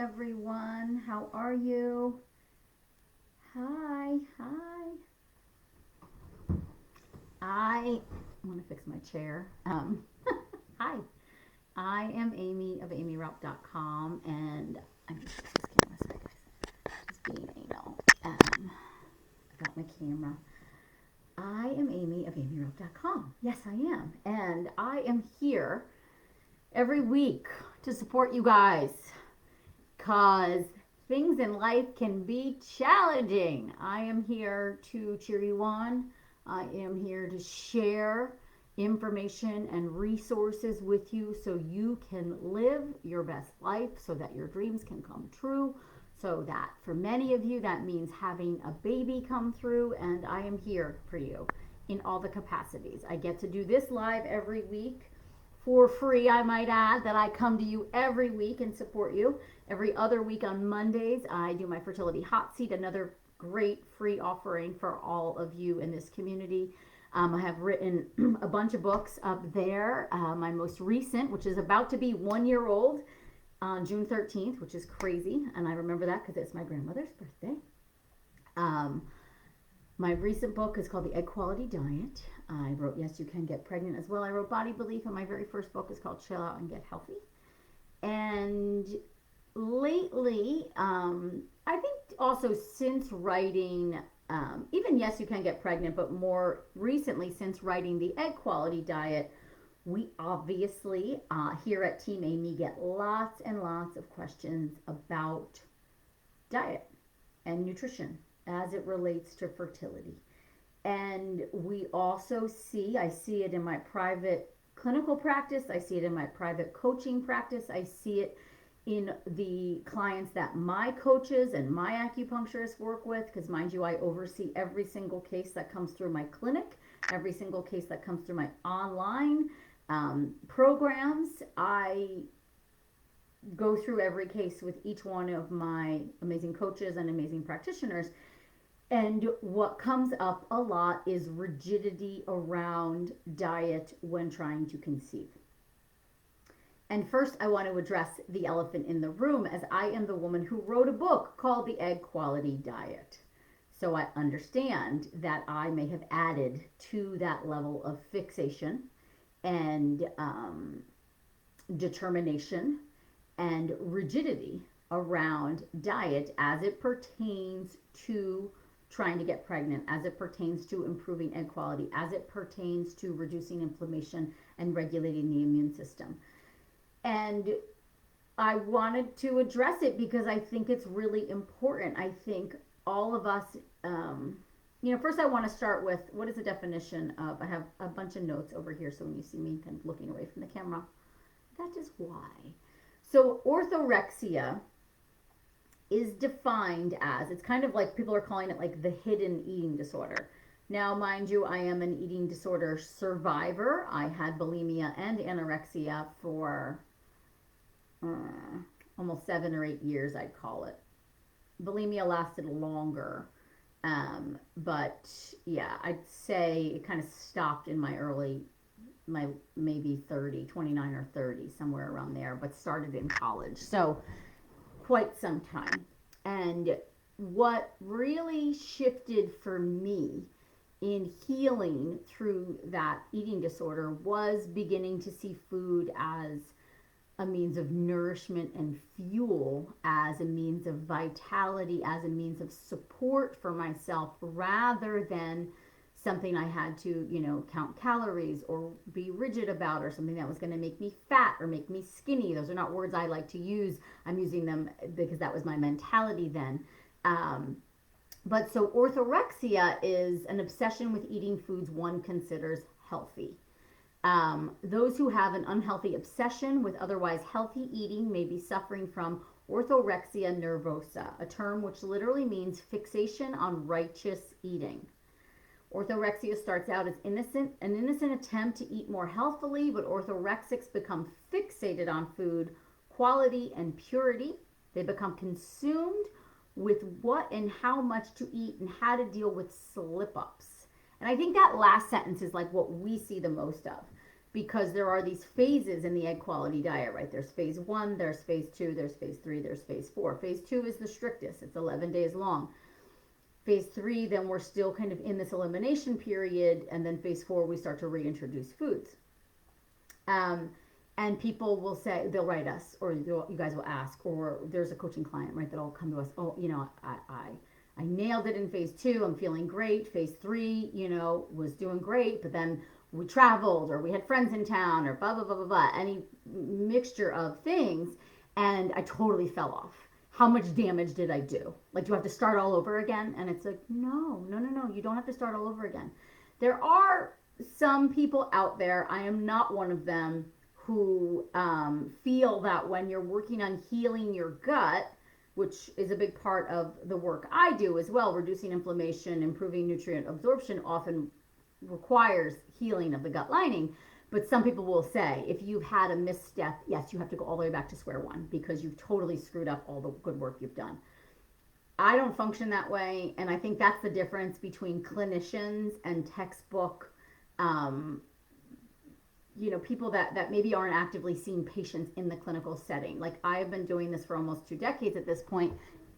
everyone. How are you? Hi. I want to fix my chair. Hi. I am Aimee of AimeeRaupp.com, and I'm just fix this camera. Sorry, guys. Just being anal. I got my camera. I am Aimee of AimeeRaupp.com. Yes, I am, and I am here every week to support you guys, because things in life can be challenging. I am here to cheer you on. I am here to share information and resources with you so you can live your best life, so that your dreams can come true, so that for many of you that means having a baby come through, and I am here for you in all the capacities. I get to do this live every week for free, I might add, that I come to you every week and support you. Every other week on Mondays, I do my Fertility Hot Seat, another great free offering for all of you in this community. I have written a bunch of books up there. My most recent, which is about to be 1 year old on June 13th, which is crazy. And I remember that because it's my grandmother's birthday. My recent book is called The Egg Quality Diet. I wrote Yes, You Can Get Pregnant as well. I wrote Body Belief, and my very first book is called Chill Out and Get Healthy. And lately, I think also since writing, even Yes, You Can Get Pregnant, but more recently since writing The Egg Quality Diet, we obviously here at Team Aimee get lots and lots of questions about diet and nutrition as it relates to fertility. And we also I see it in my private clinical practice, I see it in my private coaching practice, I see it in the clients that my coaches and my acupuncturists work with, because mind you, I oversee every single case that comes through my clinic, every single case that comes through my online programs. I go through every case with each one of my amazing coaches and amazing practitioners. And what comes up a lot is rigidity around diet when trying to conceive. And first, I want to address the elephant in the room, as I am the woman who wrote a book called The Egg Quality Diet. So I understand that I may have added to that level of fixation and determination and rigidity around diet as it pertains to trying to get pregnant, as it pertains to improving egg quality, as it pertains to reducing inflammation and regulating the immune system. And I wanted to address it because I think it's really important. I think all of us, first I want to start with, what is the definition of, I have a bunch of notes over here, so when you see me kind of looking away from the camera, that is why. So orthorexia is defined as, it's kind of like, people are calling it like the hidden eating disorder. Now, mind you, I am an eating disorder survivor. I had bulimia and anorexia for almost 7 or 8 years, I'd call it. Bulimia lasted longer, but yeah, I'd say it kind of stopped in my maybe 29 or 30, somewhere around there, but started in college. So quite some time. And what really shifted for me in healing through that eating disorder was beginning to see food as a means of nourishment and fuel, as a means of vitality, as a means of support for myself, rather than something I had to, count calories or be rigid about, or something that was going to make me fat or make me skinny. Those are not words I like to use. I'm using them because that was my mentality then. But so orthorexia is an obsession with eating foods one considers healthy. Those who have an unhealthy obsession with otherwise healthy eating may be suffering from orthorexia nervosa, a term which literally means fixation on righteous eating. Orthorexia starts out as an innocent attempt to eat more healthily, but orthorexics become fixated on food quality and purity. They become consumed with what and how much to eat and how to deal with slip-ups. And I think that last sentence is like what we see the most of. because there are these phases in the egg quality diet, right? There's phase 1, there's phase 2, there's phase 3, there's phase 4. Phase 2 is the strictest. It's 11 days long. Phase 3, then we're still kind of in this elimination period, and then phase 4, we start to reintroduce foods. And people will say, they'll write us, or you guys will ask, or there's a coaching client, right, that'll come to us, oh, I nailed it in phase 2, I'm feeling great. Phase 3, was doing great, but then we traveled, or we had friends in town, or blah, blah, blah, blah, blah, any mixture of things, and I totally fell off. How much damage did I do? Like, do I have to start all over again? And it's like, no, you don't have to start all over again. There are some people out there, I am not one of them, who feel that when you're working on healing your gut, which is a big part of the work I do as well, reducing inflammation, improving nutrient absorption often requires healing of the gut lining. But some people will say, if you've had a misstep, yes, you have to go all the way back to square one because you've totally screwed up all the good work you've done. I don't function that way, and I think that's the difference between clinicians and textbook people that maybe aren't actively seeing patients in the clinical setting. Like, I have been doing this for almost 2 decades at this point,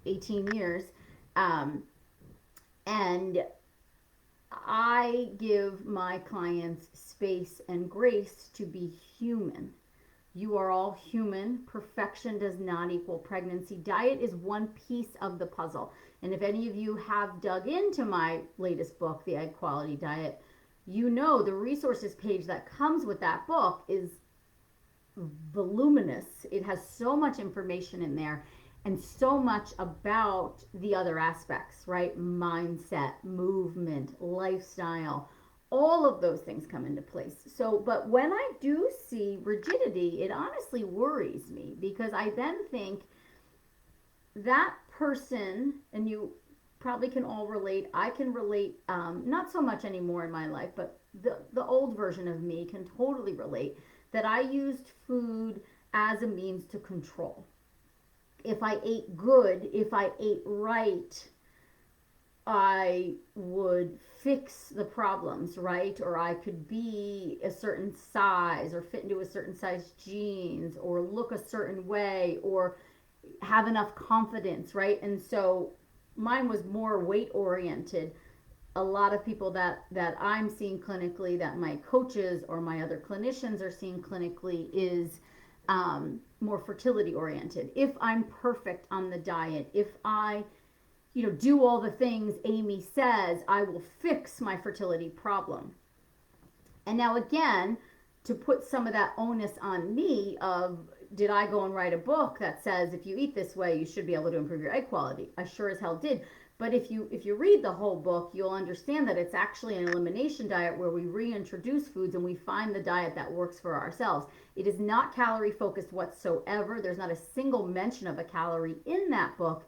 18 years. And I give my clients space and grace to be human. You are all human. Perfection does not equal pregnancy. Diet is one piece of the puzzle. And if any of you have dug into my latest book, The Egg Quality Diet, the resources page that comes with that book is voluminous. It has so much information in there and so much about the other aspects, right? Mindset, movement, lifestyle, all of those things come into place. So, but when I do see rigidity, it honestly worries me, because I then think that person, and you probably can all relate. I can relate, not so much anymore in my life, but the old version of me can totally relate, that I used food as a means to control. If I ate good, if I ate right, I would fix the problems, right? Or I could be a certain size, or fit into a certain size jeans, or look a certain way, or have enough confidence, right? And so mine was more weight oriented. A lot of people that I'm seeing clinically, that my coaches or my other clinicians are seeing clinically, is more fertility oriented. If I'm perfect on the diet, if I do all the things Aimee says, I will fix my fertility problem. And now again, to put some of that onus on me of, did I go and write a book that says if you eat this way, you should be able to improve your egg quality? I sure as hell did. But if you read the whole book, you'll understand that it's actually an elimination diet where we reintroduce foods and we find the diet that works for ourselves. It is not calorie focused whatsoever. There's not a single mention of a calorie in that book.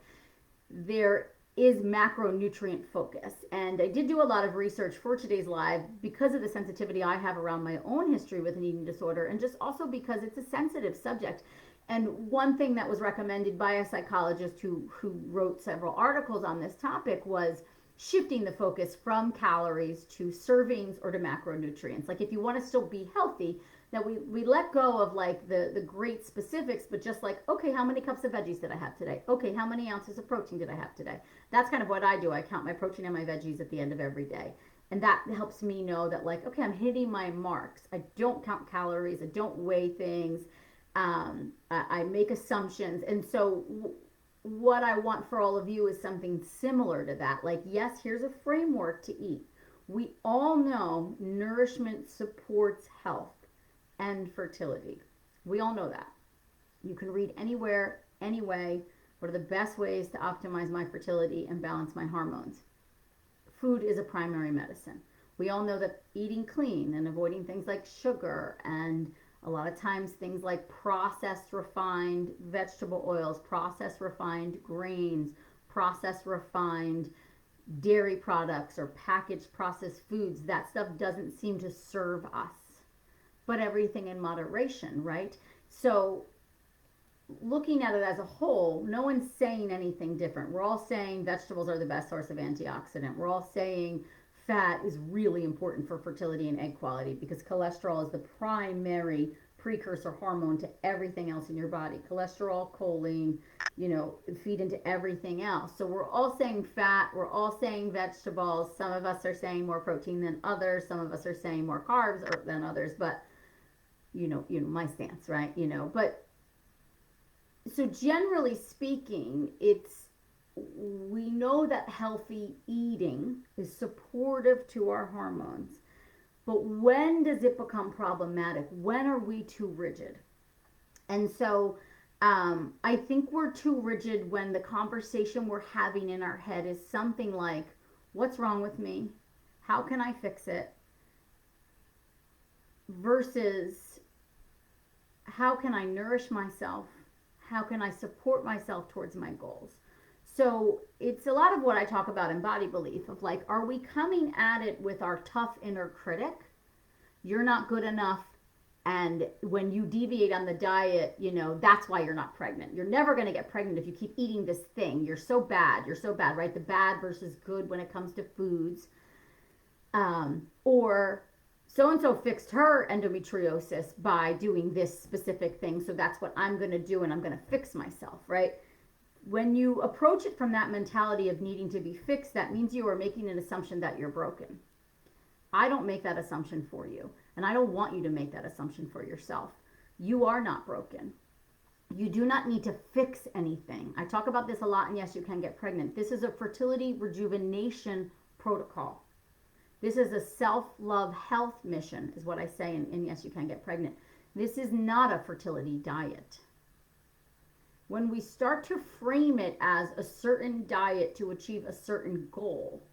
There is macronutrient focus. And I did do a lot of research for today's live because of the sensitivity I have around my own history with an eating disorder, and just also because it's a sensitive subject. And one thing that was recommended by a psychologist who wrote several articles on this topic was shifting the focus from calories to servings or to macronutrients. Like, if you want to still be healthy, that we let go of like the great specifics, but just like, okay, how many cups of veggies did I have today? Okay, how many ounces of protein did I have today? That's kind of what I do. I count my protein and my veggies at the end of every day. And that helps me know that, like, okay, I'm hitting my marks. I don't count calories. I don't weigh things. I make assumptions. And so what I want for all of you is something similar to that. Like, yes, here's a framework to eat. We all know nourishment supports health and fertility. We all know that. You can read anywhere, anyway, what are the best ways to optimize my fertility and balance my hormones. Food is a primary medicine. We all know that eating clean and avoiding things like sugar, and a lot of times things like processed refined vegetable oils, processed refined grains, processed refined dairy products, or packaged processed foods, that stuff doesn't seem to serve us. But everything in moderation, right? So looking at it as a whole, no one's saying anything different. We're all saying vegetables are the best source of antioxidant. We're all saying fat is really important for fertility and egg quality because cholesterol is the primary precursor hormone to everything else in your body. Cholesterol, choline, feed into everything else. So we're all saying fat, we're all saying vegetables. Some of us are saying more protein than others. Some of us are saying more carbs than others. But my stance, right? But so generally speaking, we know that healthy eating is supportive to our hormones. But when does it become problematic? When are we too rigid? And so I think we're too rigid when the conversation we're having in our head is something like, what's wrong with me? How can I fix it? Versus, how can I nourish myself? How can I support myself towards my goals? So it's a lot of what I talk about in body belief of like, are we coming at it with our tough inner critic? You're not good enough. And when you deviate on the diet, that's why you're not pregnant. You're never going to get pregnant if you keep eating this thing. You're so bad, right? The bad versus good when it comes to foods. Or so-and-so fixed her endometriosis by doing this specific thing. So that's what I'm going to do, and I'm going to fix myself, right? When you approach it from that mentality of needing to be fixed, that means you are making an assumption that you're broken. I don't make that assumption for you, and I don't want you to make that assumption for yourself. You are not broken. You do not need to fix anything. I talk about this a lot, and yes, you can get pregnant. This is a fertility rejuvenation protocol. This is a self-love health mission, is what I say in Yes, You Can Get Pregnant. This is not a fertility diet. When we start to frame it as a certain diet to achieve a certain goal,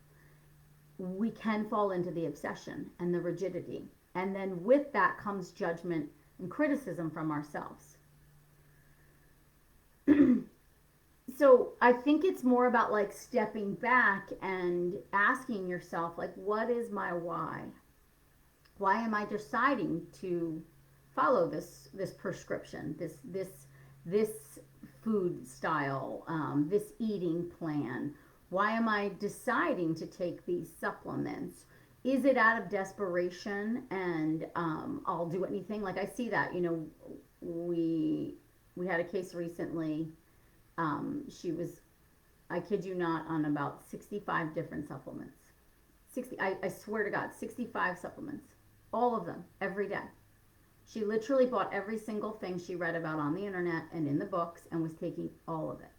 we can fall into the obsession and the rigidity. And then with that comes judgment and criticism from ourselves. So I think it's more about like stepping back and asking yourself, like, what is my why? Why am I deciding to follow this prescription, this food style, this eating plan? Why am I deciding to take these supplements? Is it out of desperation and I'll do anything? Like I see that, we had a case recently. She was, I kid you not, on about 65 different supplements. I swear to God, 65 supplements. All of them, every day. She literally bought every single thing she read about on the internet and in the books and was taking all of it.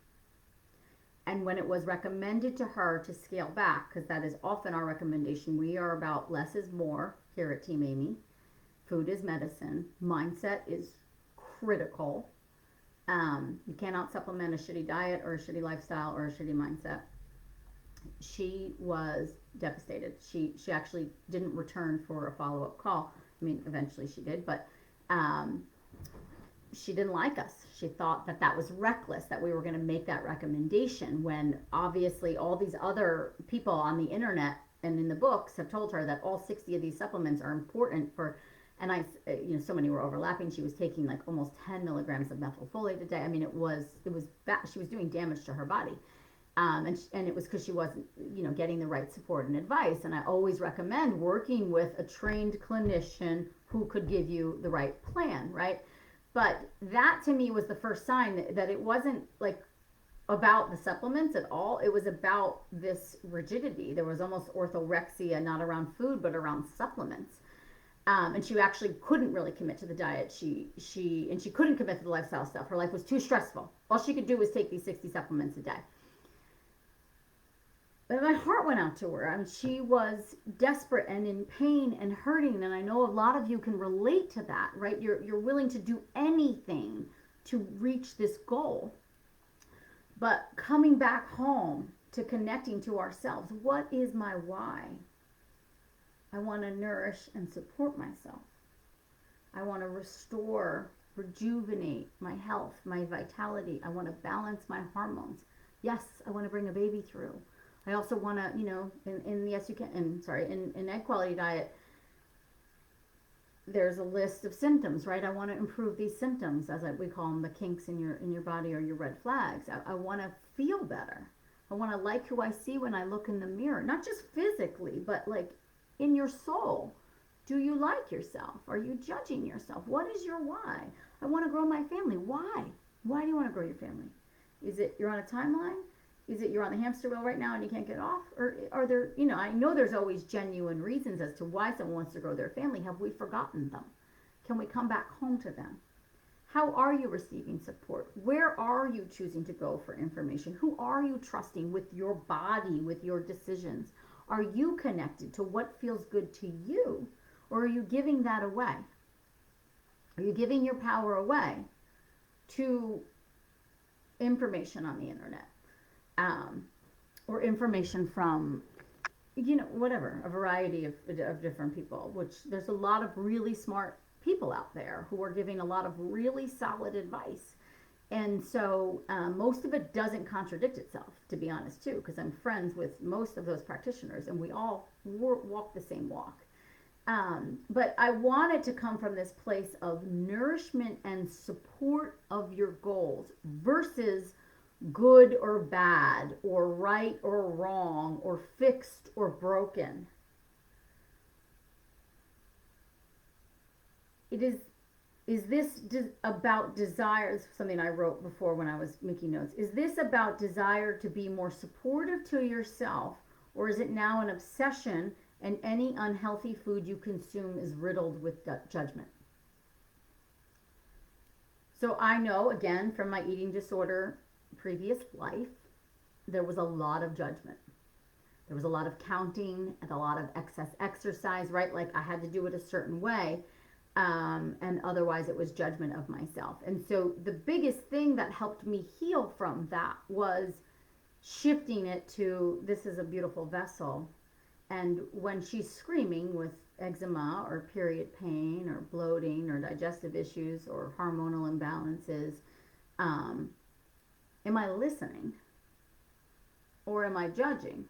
And when it was recommended to her to scale back, because that is often our recommendation, we are about less is more here at Team Aimee. Food is medicine. Mindset is critical. You cannot supplement a shitty diet or a shitty lifestyle or a shitty mindset. She was devastated. She actually didn't return for a follow-up call. I mean, eventually she did, but she didn't like us. She thought that was reckless, that we were going to make that recommendation when obviously all these other people on the internet and in the books have told her that all 60 of these supplements are important for, and so many were overlapping. She was taking like almost 10 milligrams of methylfolate a day. I mean, it was bad. She was doing damage to her body. And it was because she wasn't, getting the right support and advice. And I always recommend working with a trained clinician who could give you the right plan, right? But that to me was the first sign that it wasn't like about the supplements at all. It was about this rigidity. There was almost orthorexia, not around food, but around supplements. And she actually couldn't really commit to the diet. She couldn't commit to the lifestyle stuff. Her life was too stressful. All she could do was take these 60 supplements a day. But my heart went out to her. I mean, she was desperate and in pain and hurting. And I know a lot of you can relate to that, right? You're willing to do anything to reach this goal. But coming back home to connecting to ourselves, what is my why? I want to nourish and support myself. I want to restore, rejuvenate my health, my vitality. I want to balance my hormones. Yes, I want to bring a baby through. I also want to, in the Yes You Can, in Egg Quality Diet, there's a list of symptoms, right? I want to improve these symptoms, we call them the kinks in your body or your red flags. I want to feel better. I want to like who I see when I look in the mirror, not just physically, but like in your soul. Do you like yourself? Are you judging yourself? What is your why? I want to grow my family. Why? Why do you want to grow your family? Is it you're on a timeline? Is it you're on the hamster wheel right now and you can't get off? Or are there, I know there's always genuine reasons as to why someone wants to grow their family. Have we forgotten them? Can we come back home to them? How are you receiving support? Where are you choosing to go for information? Who are you trusting with your body, with your decisions? Are you connected to what feels good to you? Or are you giving that away? Are you giving your power away to information on the internet? Or information from, whatever, a variety of different people, which there's a lot of really smart people out there who are giving a lot of really solid advice. And so most of it doesn't contradict itself, to be honest, too, because I'm friends with most of those practitioners and we all walk the same walk. But I want it to come from this place of nourishment and support of your goals versus good or bad or right or wrong or fixed or broken. Is this about desire? Something I wrote before when I was making notes. Is this about desire to be more supportive to yourself, or is it now an obsession and any unhealthy food you consume is riddled with judgment? So I know, again, from my eating disorder previous life, there was a lot of judgment. There was a lot of counting and a lot of excess exercise, right? Like I had to do it a certain way. And otherwise it was judgment of myself. And so the biggest thing that helped me heal from that was shifting it to, this is a beautiful vessel. And when she's screaming with eczema or period pain or bloating or digestive issues or hormonal imbalances, am I listening or am I judging?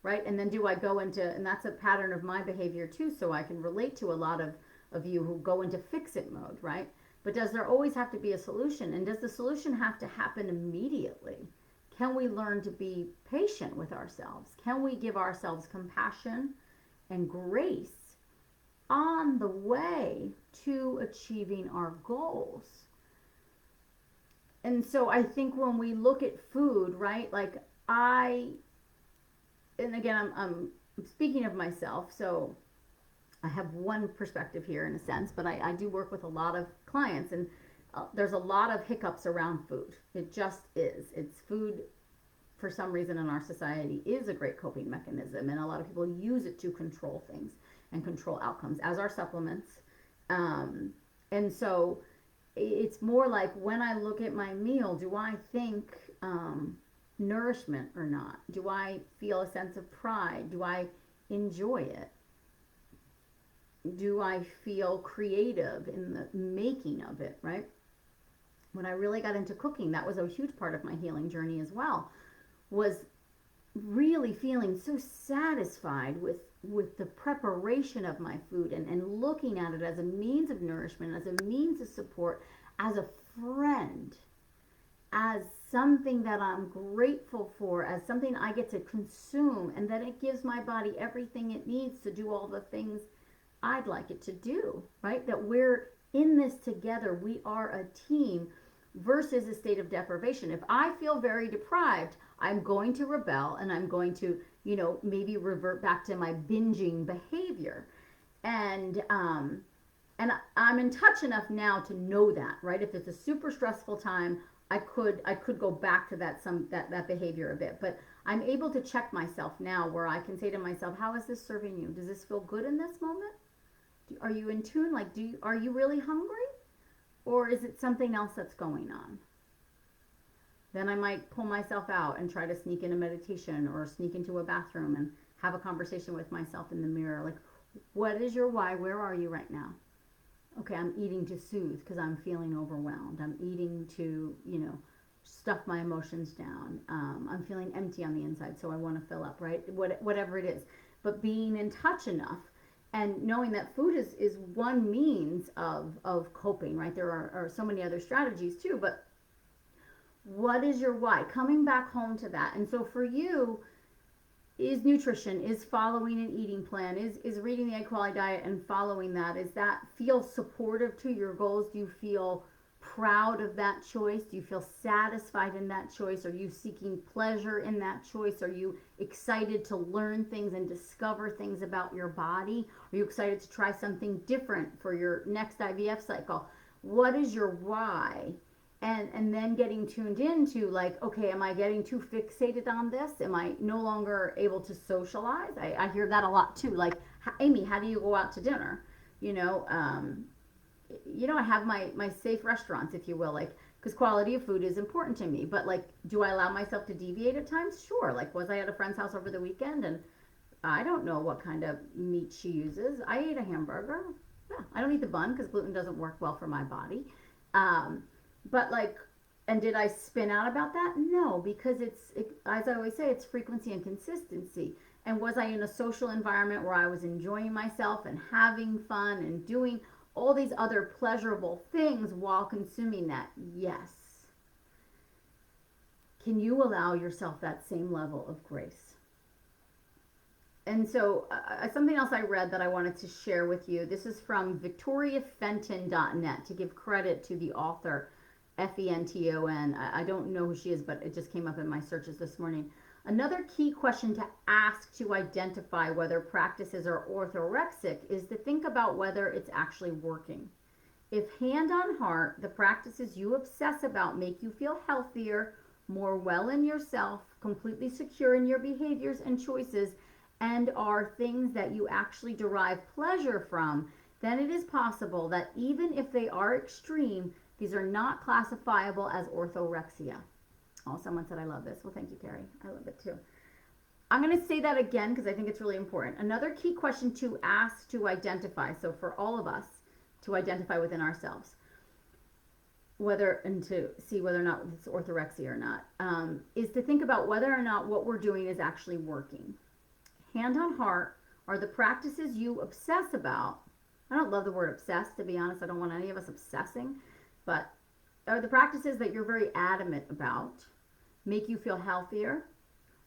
Right? And then do I go into, and that's a pattern of my behavior too, so I can relate to a lot of you who go into fix-it mode, right? But does there always have to be a solution? And does the solution have to happen immediately? Can we learn to be patient with ourselves? Can we give ourselves compassion and grace on the way to achieving our goals? And so I think when we look at food, right, like and again, I'm speaking of myself, so I have one perspective here in a sense, but I do work with a lot of clients, and there's a lot of hiccups around food. It just is. It's food, for some reason in our society, is a great coping mechanism, and a lot of people use it to control things and control outcomes, as are supplements. And so it's more like when I look at my meal, do I think nourishment or not? Do I feel a sense of pride? Do I enjoy it? Do I feel creative in the making of it, right? When I really got into cooking, that was a huge part of my healing journey as well, was really feeling so satisfied with the preparation of my food and looking at it as a means of nourishment, as a means of support, as a friend, as something that I'm grateful for, as something I get to consume, and that it gives my body everything it needs to do all the things I'd like it to do, right? That we're in this together. We are a team versus a state of deprivation. If I feel very deprived, I'm going to rebel and I'm going to, maybe revert back to my binging behavior. And I'm in touch enough now to know that, right? If it's a super stressful time, I could go back to that behavior a bit, but I'm able to check myself now where I can say to myself, how is this serving you? Does this feel good in this moment? Are you in tune? Like, are you really hungry? Or is it something else that's going on? Then I might pull myself out and try to sneak in a meditation or sneak into a bathroom and have a conversation with myself in the mirror. Like, what is your why? Where are you right now? Okay, I'm eating to soothe because I'm feeling overwhelmed. I'm eating to, stuff my emotions down. I'm feeling empty on the inside, so I want to fill up, right? Whatever it is. But being in touch enough and knowing that food is one means of coping, right? There are so many other strategies too, but What is your why? Coming back home to that. And so for you, is nutrition, is following an eating plan, is reading the egg quality diet and following that, is that feel supportive to your goals? Do you feel proud of that choice? Do you feel satisfied in that choice? Are you seeking pleasure in that choice? Are you excited to learn things and discover things about your body? Are you excited to try something different for your next IVF cycle? What is your why? And then getting tuned into, like, okay, am I getting too fixated on this? Am I no longer able to socialize? I hear that a lot too. Like, Aimee, how do you go out to dinner? You know, I have my safe restaurants, if you will, like, because quality of food is important to me. But like, do I allow myself to deviate at times? Sure. Like, was I at a friend's house over the weekend and I don't know what kind of meat she uses. I ate a hamburger. Yeah, I don't eat the bun because gluten doesn't work well for my body. But like, and did I spin out about that? No, because as I always say, it's frequency and consistency. And was I in a social environment where I was enjoying myself and having fun and doing all these other pleasurable things while consuming that? Yes. Can you allow yourself that same level of grace? And so something else I read that I wanted to share with you. This is from victoriafenton.net, to give credit to the author, Fenton. I don't know who she is, but it just came up in my searches this morning. Another key question to ask to identify whether practices are orthorexic is to think about whether it's actually working. If hand on heart, the practices you obsess about make you feel healthier, more well in yourself, completely secure in your behaviors and choices, and are things that you actually derive pleasure from, then it is possible that even if they are extreme, these are not classifiable as orthorexia. Oh, someone said, I love this. Well, thank you, Carrie. I love it too. I'm going to say that again because I think it's really important. Another key question to ask to identify, so for all of us to identify within ourselves, and to see whether or not it's orthorexia or not, is to think about whether or not what we're doing is actually working. Hand on heart, are the practices you obsess about, I don't love the word obsessed, to be honest. I don't want any of us obsessing, but are the practices that you're very adamant about make you feel healthier,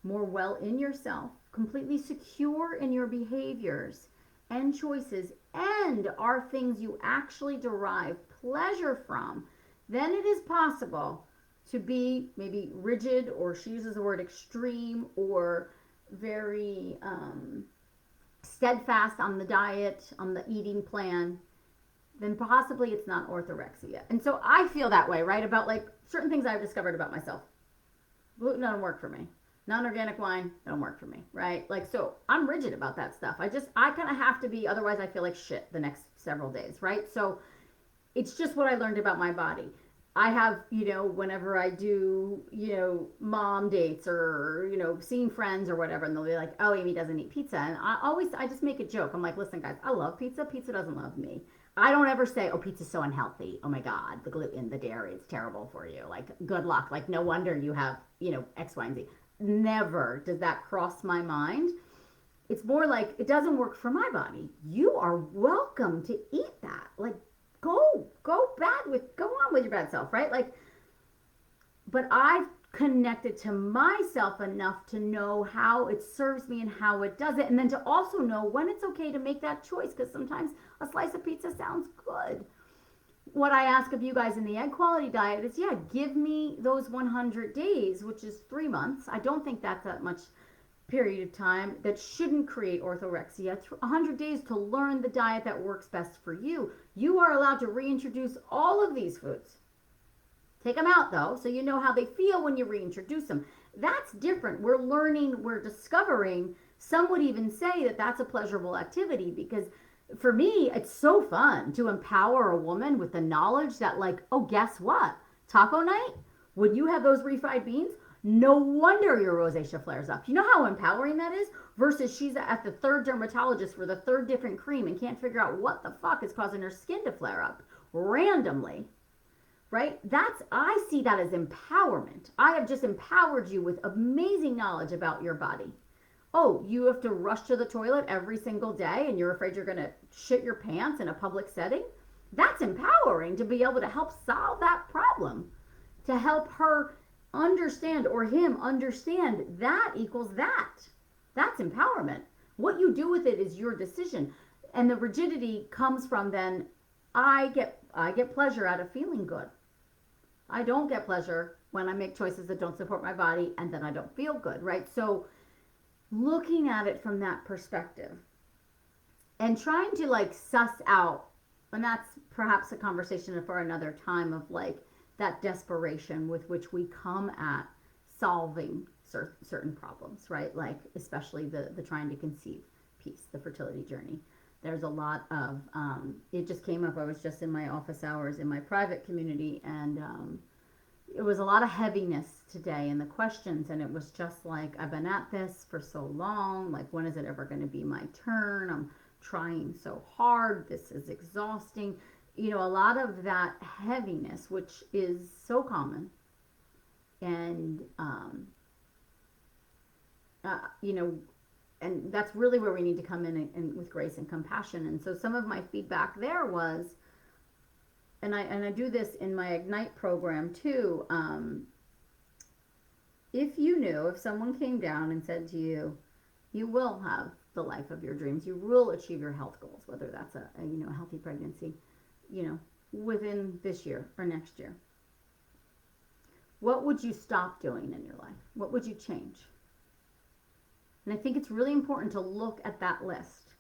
more well in yourself, completely secure in your behaviors and choices, and are things you actually derive pleasure from? Then it is possible to be maybe rigid, or she uses the word extreme, or very steadfast on the diet, on the eating plan. Then possibly it's not orthorexia. And so I feel that way, right? About like certain things I've discovered about myself. Gluten doesn't work for me. Non-organic wine don't work for me, right? Like, so I'm rigid about that stuff. I kind of have to be, otherwise I feel like shit the next several days, right? So it's just what I learned about my body. I have, whenever I do, mom dates or, seeing friends or whatever, and they'll be like, oh, Aimee doesn't eat pizza. And I just make a joke. I'm like, listen, guys, I love pizza. Pizza doesn't love me. I don't ever say, oh, pizza's so unhealthy. Oh my God, the gluten, the dairy, it's terrible for you. Like, good luck. Like, no wonder you have, X, Y, and Z. Never does that cross my mind. It's more like, it doesn't work for my body. You are welcome to eat that. Like, go on with your bad self, right? Like, but I've connected to myself enough to know how it serves me and how it does it, and then to also know when it's okay to make that choice, because sometimes a slice of pizza sounds good. What I ask of you guys in the egg quality diet is, give me those 100 days, which is 3 months. I don't think that's that much period of time that shouldn't create orthorexia. 100 days to learn the diet that works best for you. You are allowed to reintroduce all of these foods. Take them out though, so you know how they feel when you reintroduce them. That's different. We're learning, we're discovering. Some would even say that that's a pleasurable activity, because for me, it's so fun to empower a woman with the knowledge that, like, oh, guess what? Taco night, when you have those refried beans, no wonder your rosacea flares up. You know how empowering that is? Versus she's at the third dermatologist for the third different cream and can't figure out what the fuck is causing her skin to flare up randomly, right? I see that as empowerment. I have just empowered you with amazing knowledge about your body. Oh, you have to rush to the toilet every single day and you're afraid you're going to shit your pants in a public setting? That's empowering, to be able to help solve that problem, to help her understand, or him understand, that equals that. That's empowerment. What you do with it is your decision. And the rigidity comes from then I get pleasure out of feeling good. I don't get pleasure when I make choices that don't support my body and then I don't feel good, right? So looking at it from that perspective and trying to like suss out, and that's perhaps a conversation for another time, of like that desperation with which we come at solving certain problems, right? Like especially the trying to conceive piece, the fertility journey. There's a lot of, it just came up, I was just in my office hours in my private community, and it was a lot of heaviness today in the questions, and it was just like, I've been at this for so long, like when is it ever going to be my turn? I'm trying so hard, this is exhausting. You know, a lot of that heaviness, which is so common, and you know, and that's really where we need to come in and with grace and compassion. And so some of my feedback there was, and I do this in my Ignite program too, if you knew, if someone came down and said to you, you will have the life of your dreams, you will achieve your health goals, whether that's a you know, a healthy pregnancy, you know, within this year or next year, what would you stop doing in your life? What would you change? And I think it's really important to look at that list,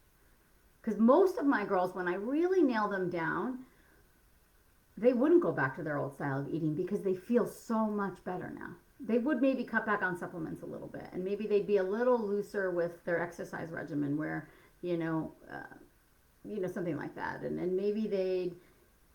because most of my girls, when I really nail them down, they wouldn't go back to their old style of eating because they feel so much better now. They would maybe cut back on supplements a little bit, and maybe they'd be a little looser with their exercise regimen, where, you know, something like that. And maybe they'd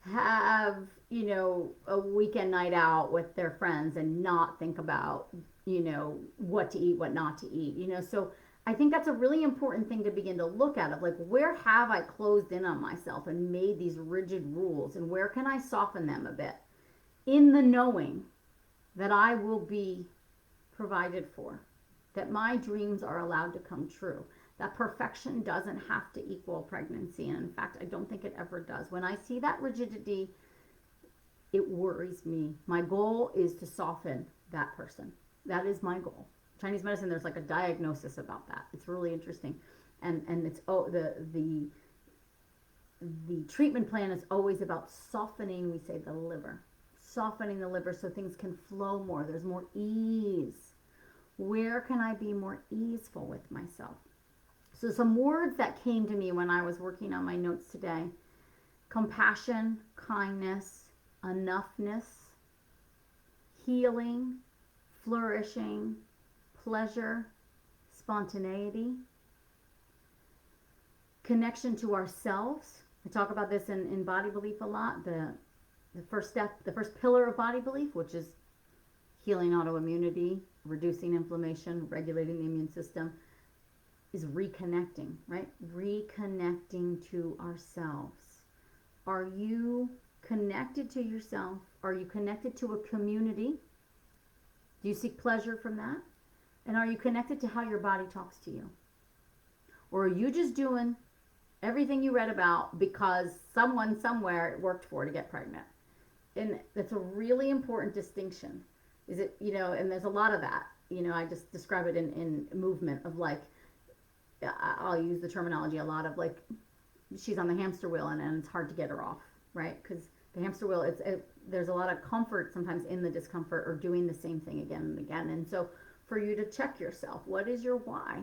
have, you know, a weekend night out with their friends and not think about, you know, what to eat, what not to eat, you know. So I think that's a really important thing to begin to look at, of like, where have I closed in on myself and made these rigid rules, and where can I soften them a bit, in the knowing that I will be provided for, that my dreams are allowed to come true, that perfection doesn't have to equal pregnancy. And in fact, I don't think it ever does. When I see that rigidity, it worries me. My goal is to soften that person. That is my goal. Chinese medicine, there's like a diagnosis about that. It's really interesting. And it's the treatment plan is always about softening, we say, the liver. Softening the liver so things can flow more. There's more ease. Where can I be more easeful with myself? So some words that came to me when I was working on my notes today: compassion, kindness, enoughness, healing, flourishing, pleasure, spontaneity, connection to ourselves. I talk about this in Body Belief a lot. The first step, the first pillar of Body Belief, which is healing autoimmunity, reducing inflammation, regulating the immune system, is reconnecting, right? Reconnecting to ourselves. Are you connected to yourself? Are you connected to a community? Do you seek pleasure from that? And are you connected to how your body talks to you? Or are you just doing everything you read about because someone somewhere worked for to get pregnant? And that's a really important distinction. Is it, you know, and there's a lot of that. You know, I just describe it in movement of like, I'll use the terminology a lot of like, she's on the hamster wheel and it's hard to get her off, right? Because the hamster wheel, there's a lot of comfort sometimes in the discomfort or doing the same thing again and again. And so for you to check yourself, what is your why?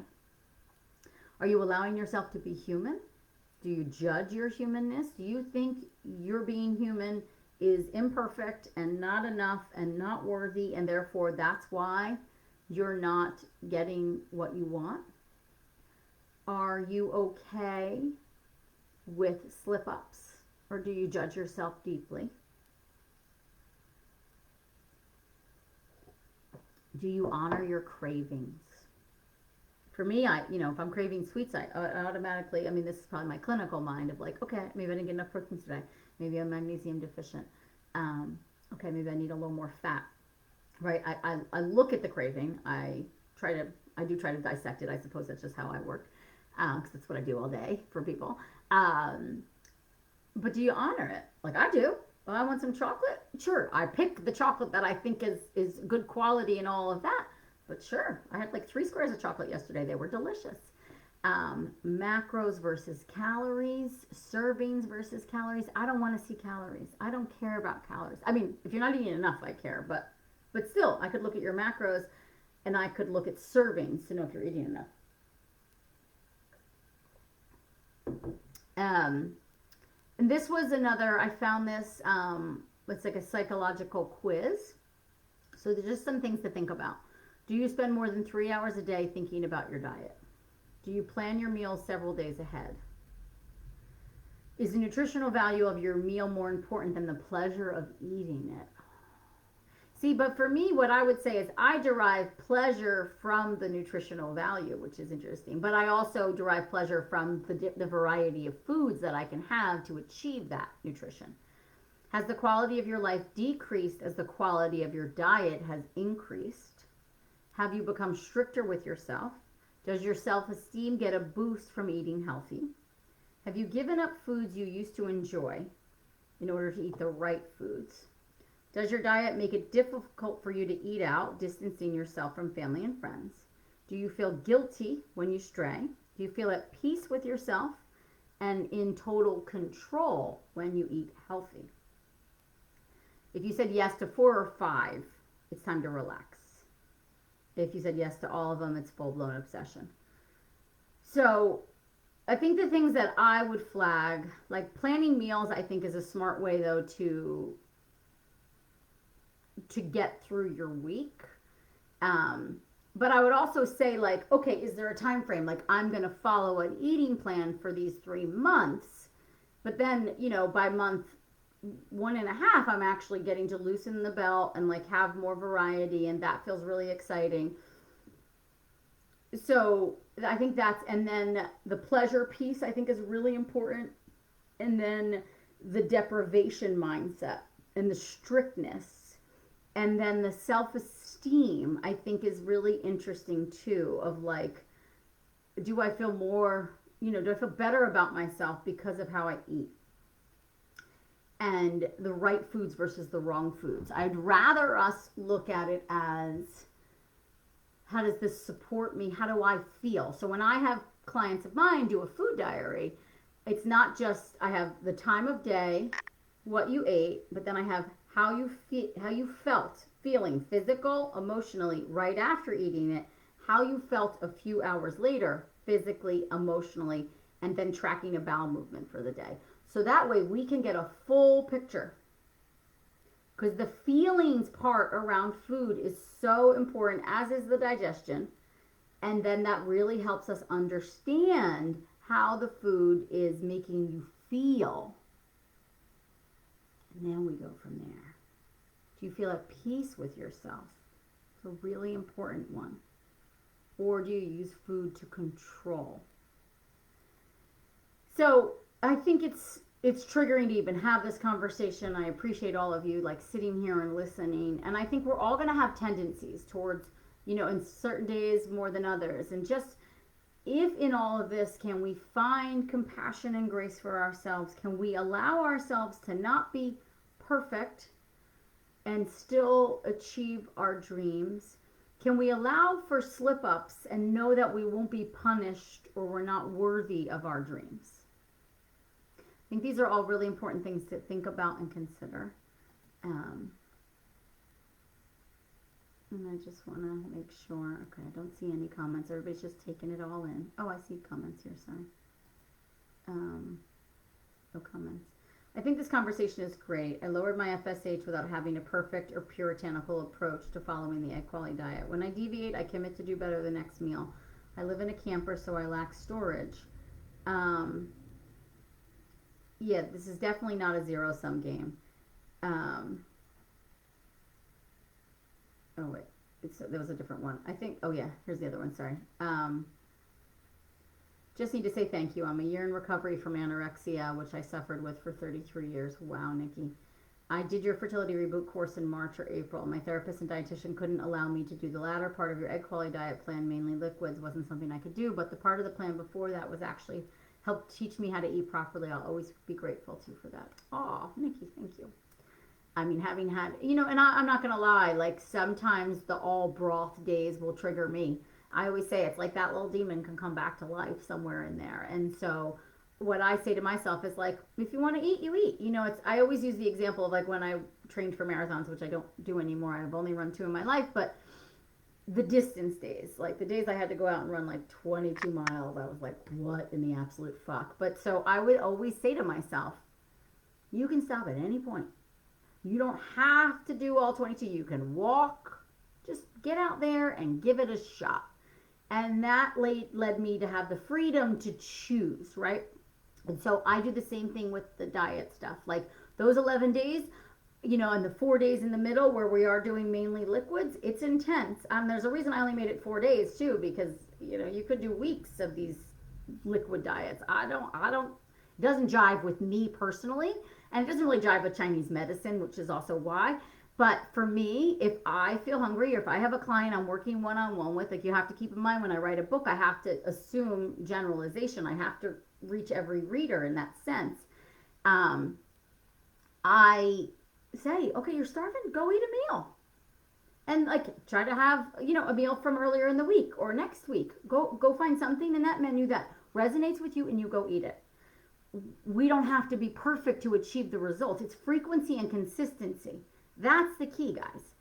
Are you allowing yourself to be human? Do you judge your humanness? Do you think your being human is imperfect and not enough and not worthy, and therefore that's why you're not getting what you want? Are you okay with slip-ups, or do you judge yourself deeply? Do you honor your cravings? For me, if I'm craving sweets, I automatically, this is probably my clinical mind of like, okay, maybe I didn't get enough protein today. Maybe I'm magnesium deficient. Okay, maybe I need a little more fat, right? I look at the craving. I do try to dissect it. I suppose that's just how I work, because that's what I do all day for people. But do you honor it? Like I do. Well, I want some chocolate. Sure, I pick the chocolate that I think is good quality and all of that. But sure, I had like 3 squares of chocolate yesterday. They were delicious. Macros versus calories, servings versus calories. I don't want to see calories. I don't care about calories. I mean, if you're not eating enough, I care. But still, I could look at your macros and I could look at servings to know if you're eating enough. And this was another, I found this, it's like a psychological quiz. So there's just some things to think about. Do you spend more than 3 hours a day thinking about your diet? Do you plan your meals several days ahead? Is the nutritional value of your meal more important than the pleasure of eating it? See, but for me, what I would say is I derive pleasure from the nutritional value, which is interesting. But I also derive pleasure from the variety of foods that I can have to achieve that nutrition. Has the quality of your life decreased as the quality of your diet has increased? Have you become stricter with yourself? Does your self-esteem get a boost from eating healthy? Have you given up foods you used to enjoy in order to eat the right foods? Does your diet make it difficult for you to eat out, distancing yourself from family and friends? Do you feel guilty when you stray? Do you feel at peace with yourself and in total control when you eat healthy? If you said yes to 4 or 5, it's time to relax. If you said yes to all of them, it's full-blown obsession. So I think the things that I would flag, like planning meals, I think is a smart way, though, to get through your week. But I would also say, like, okay, is there a time frame? Like, I'm going to follow an eating plan for these 3 months. But then, by month 1.5, I'm actually getting to loosen the belt and like have more variety, and that feels really exciting. So I think and then the pleasure piece I think is really important, and then the deprivation mindset and the strictness, and then the self-esteem I think is really interesting too, of like, do I feel more, do I feel better about myself because of how I eat? And the right foods versus the wrong foods. I'd rather us look at it as, how does this support me? How do I feel? So when I have clients of mine do a food diary, it's not just I have the time of day, what you ate, but then I have how you felt, feeling physical, emotionally right after eating it, how you felt a few hours later, physically, emotionally, and then tracking a bowel movement for the day. So that way we can get a full picture. Because the feelings part around food is so important, as is the digestion. And then that really helps us understand how the food is making you feel. And then we go from there. Do you feel at peace with yourself? It's a really important one. Or do you use food to control? So I think it's triggering to even have this conversation. I appreciate all of you like sitting here and listening. And I think we're all going to have tendencies towards, in certain days more than others. And just, if in all of this, can we find compassion and grace for ourselves? Can we allow ourselves to not be perfect and still achieve our dreams? Can we allow for slip-ups and know that we won't be punished or we're not worthy of our dreams? I think these are all really important things to think about and consider. And I just want to make sure. Okay, I don't see any comments. Everybody's just taking it all in. Oh, I see comments here, sorry. No comments. I think this conversation is great. I lowered my FSH without having a perfect or puritanical approach to following the egg quality diet. When I deviate, I commit to do better the next meal. I live in a camper, so I lack storage. Yeah, this is definitely not a zero-sum game. Oh, wait. There was a different one. I think, oh, yeah, here's the other one, sorry. Just need to say thank you. I'm a year in recovery from anorexia, which I suffered with for 33 years. Wow, Nikki. I did your fertility reboot course in March or April. My therapist and dietitian couldn't allow me to do the latter part of your egg quality diet plan, mainly liquids, wasn't something I could do, but the part of the plan before that was actually helped teach me how to eat properly. I'll always be grateful to you for that. Oh, Nikki, thank you. I mean, having had, and I'm not going to lie, like sometimes the all broth days will trigger me. I always say it's like that little demon can come back to life somewhere in there. And so what I say to myself is like, if you want to eat, you eat. I always use the example of like when I trained for marathons, which I don't do anymore. I've only run 2 in my life, but the distance days, like the days I had to go out and run like 22 miles, I was like, what in the absolute fuck? But so I would always say to myself, you can stop at any point. You don't have to do all 22. You can walk. Just get out there and give it a shot. And that led me to have the freedom to choose, right? And so I do the same thing with the diet stuff. Like those 11 days, and the 4 days in the middle where we are doing mainly liquids, it's intense. There's a reason I only made it 4 days too, because, you could do weeks of these liquid diets. It doesn't jive with me personally. And it doesn't really jive with Chinese medicine, which is also why. But for me, if I feel hungry or if I have a client I'm working one-on-one with, like you have to keep in mind when I write a book, I have to assume generalization. I have to reach every reader in that sense. I say, okay, you're starving, go eat a meal. And like try to have, a meal from earlier in the week or next week. Go find something in that menu that resonates with you and you go eat it. We don't have to be perfect to achieve the results. It's frequency and consistency. That's the key, guys.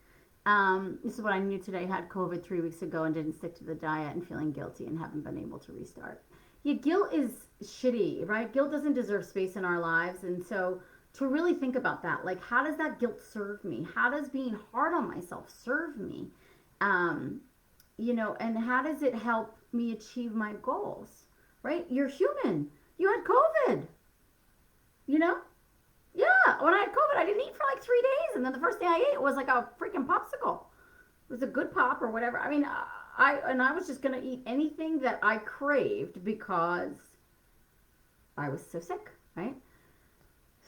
This is what I knew today. I had COVID 3 weeks ago and didn't stick to the diet and feeling guilty and haven't been able to restart. Yeah, guilt is shitty, right? Guilt doesn't deserve space in our lives. And so to really think about that, like how does that guilt serve me? How does being hard on myself serve me? And how does it help me achieve my goals, right? You're human. You had COVID, Yeah, when I had COVID, I didn't eat for like 3 days. And then the first thing I ate was like a freaking popsicle. It was a good pop or whatever. I mean, I was just going to eat anything that I craved because I was so sick, right?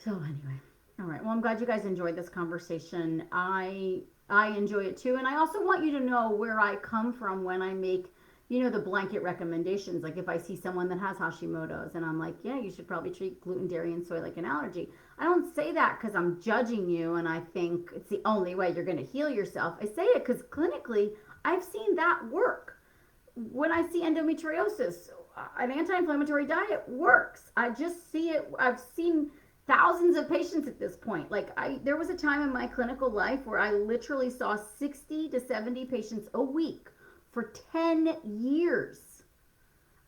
So anyway, all right. Well, I'm glad you guys enjoyed this conversation. I enjoy it too. And I also want you to know where I come from when I make the blanket recommendations. Like if I see someone that has Hashimoto's and I'm like, yeah, you should probably treat gluten, dairy, and soy like an allergy. I don't say that because I'm judging you and I think it's the only way you're going to heal yourself. I say it because clinically, I've seen that work. When I see endometriosis, an anti-inflammatory diet works. I just see it. I've seen thousands of patients at this point. Like there was a time in my clinical life where I literally saw 60 to 70 patients a week for 10 years.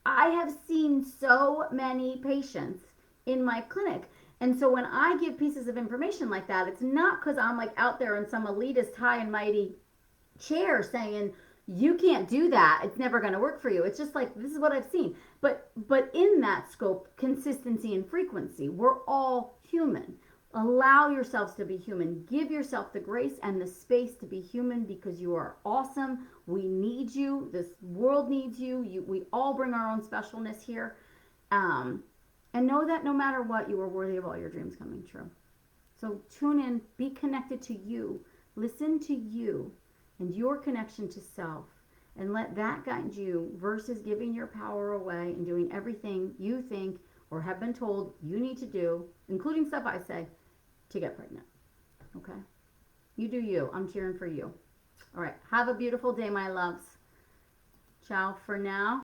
I have seen so many patients in my clinic. And so when I give pieces of information like that, it's not because I'm like out there in some elitist high and mighty chair saying, you can't do that. It's never going to work for you. It's just like, this is what I've seen. But in that scope, consistency and frequency, we're all human. Allow yourselves to be human. Give yourself the grace and the space to be human because you are awesome. We need you. This world needs you. We all bring our own specialness here. And know that no matter what, you are worthy of all your dreams coming true. So tune in, be connected to you, listen to you and your connection to self, and let that guide you versus giving your power away and doing everything you think or have been told you need to do, including stuff I say, to get pregnant. Okay? You do you. I'm cheering for you. All right. Have a beautiful day, my loves. Ciao for now.